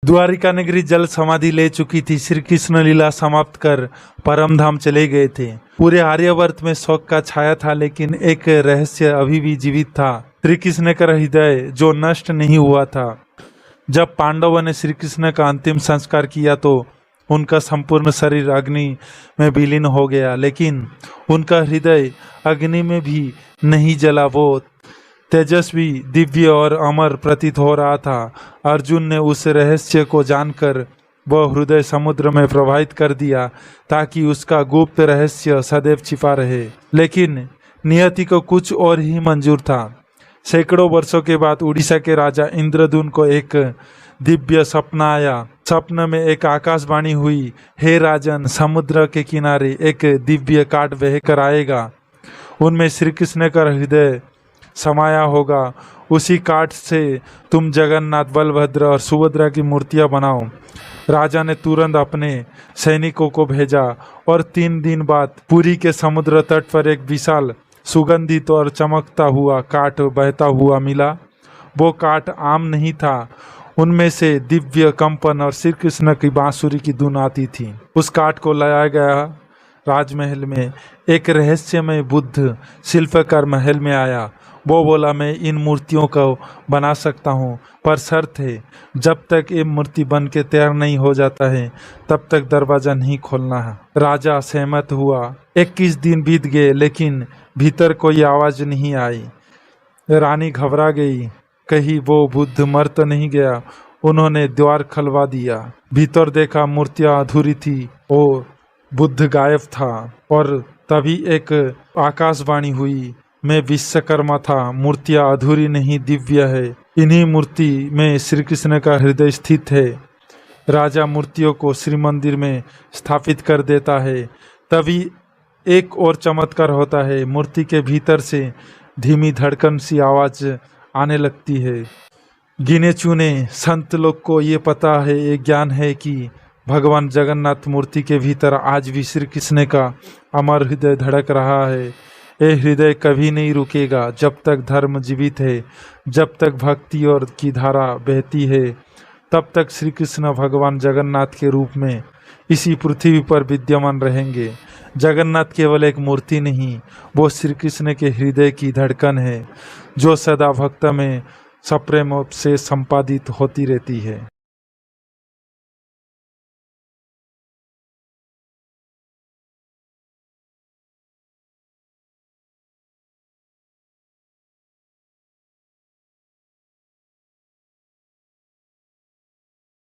द्वारिका नगरी जल समाधि ले चुकी थी। श्री कृष्ण लीला समाप्त कर परम धाम चले गए थे। पूरे आर्यावर्त में शोक का छाया था, लेकिन एक रहस्य अभी भी जीवित था। श्री कृष्ण का हृदय जो नष्ट नहीं हुआ था। जब पांडवों ने श्री कृष्ण का अंतिम संस्कार किया तो उनका संपूर्ण शरीर अग्नि में विलीन हो गया, लेकिन उनका हृदय अग्नि में भी नहीं जला। वो तेजस्वी, दिव्य और अमर प्रतीत हो रहा था। अर्जुन ने उस रहस्य को जानकर वह हृदय समुद्र में प्रवाहित कर दिया, ताकि उसका गुप्त रहस्य सदैव छिपा रहे। लेकिन नियति को कुछ और ही मंजूर था। सैकड़ों वर्षों के बाद उड़ीसा के राजा इंद्रदून को एक दिव्य सपना आया। स्वप्न में एक आकाशवाणी हुई, हे राजन, समुद्र के किनारे एक दिव्य काट बहकर आएगा। उनमें श्री कृष्ण का हृदय समाया होगा। उसी काठ से तुम जगन्नाथ, बलभद्र और सुभद्रा की मूर्तियां बनाओ। राजा ने तुरंत अपने सैनिकों को भेजा और 3 दिन बाद पुरी के समुद्र तट पर एक विशाल, सुगंधित और चमकता हुआ काठ बहता हुआ मिला। वो काठ आम नहीं था, उनमें से दिव्य कंपन और श्री कृष्ण की बांसुरी की धुन आती थी। उस काठ को लाया गया राजमहल में। एक रहस्यमय बुद्ध शिल्पकार महल में आया। वो बोला, मैं इन मूर्तियों को बना सकता हूँ, पर शर्त है, जब तक ये मूर्ति बन के तैयार नहीं हो जाता है तब तक दरवाजा नहीं खोलना है। राजा सहमत हुआ। 21 दिन बीत गए, लेकिन भीतर कोई आवाज नहीं आई। रानी घबरा गई, कहीं वो बुद्ध मर तो नहीं गया। उन्होंने द्वार खुलवा दिया। भीतर देखा, मूर्तियाँ अधूरी थी और बुद्ध गायब था। और तभी एक आकाशवाणी हुई, मैं विश्वकर्मा था, मूर्तियाँ अधूरी नहीं, दिव्य है। इन्हीं मूर्ति में श्री कृष्ण का हृदय स्थित है। राजा मूर्तियों को श्री मंदिर में स्थापित कर देता है। तभी एक और चमत्कार होता है। मूर्ति के भीतर से धीमी धड़कन सी आवाज आने लगती है। गिने चुने संत लोग को ये पता है, ये ज्ञान है कि भगवान जगन्नाथ मूर्ति के भीतर आज भी श्री कृष्ण का अमर हृदय धड़क रहा है। ये हृदय कभी नहीं रुकेगा जब तक धर्म जीवित है, जब तक भक्ति और की धारा बहती है, तब तक श्री कृष्ण भगवान जगन्नाथ के रूप में इसी पृथ्वी पर विद्यमान रहेंगे। जगन्नाथ केवल एक मूर्ति नहीं, वो श्री कृष्ण के हृदय की धड़कन है, जो सदा भक्त में सप्रेम से संपादित होती रहती है।